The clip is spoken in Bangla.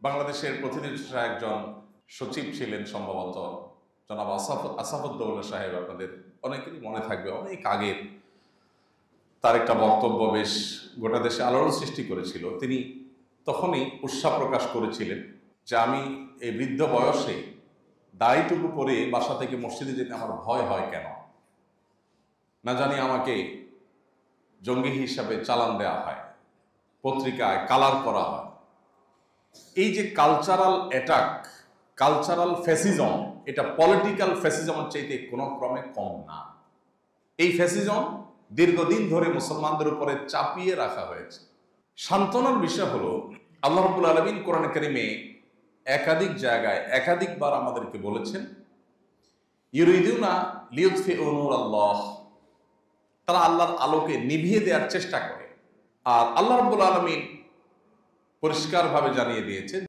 বাংলাদেশের প্রতিনিধি একজন সচিব ছিলেন সম্ভবত জনাব আসাফুদ্দৌলা সাহেব। আপনাদের অনেকেরই মনে থাকবে, অনেক আগের তার একটা বক্তব্য বেশ গোটা দেশে আলোড়ন সৃষ্টি করেছিল। তিনি তখনই উৎসাহ প্রকাশ করেছিলেন যে আমি এই বৃদ্ধ বয়সে দাড়িটুকু পরে বাসা থেকে মসজিদে যেতে আমার ভয় হয় কেন, না জানি আমাকে জঙ্গি হিসাবে চালান দেওয়া হয়, পত্রিকায় কালার করা হয়। এই যে কালচারাল অ্যাটাক, কালচারাল ফ্যাসিজম, এটা পলিটিক্যাল ফ্যাসিজমের চাইতে কোনো ক্রমে কম না। এই ফ্যাসিজম দীর্ঘদিন ধরে মুসলমানদের উপরে চাপিয়ে রাখা হয়েছে। সান্ত্বনার বিষয় হলো আল্লাহ রাব্বুল আলামিন কোরআনে কারিমে একাধিক জায়গায় একাধিকবার আমাদেরকে বলেছেন, ইউরিদুনা লিইউতফিউ নূরাল্লাহ, তারা আল্লাহর আলোকে নিভিয়ে দেওয়ার চেষ্টা করে। আর আল্লাহ রাব্বুল আলামিন পরিষ্কারভাবে জানিয়ে দিয়েছেন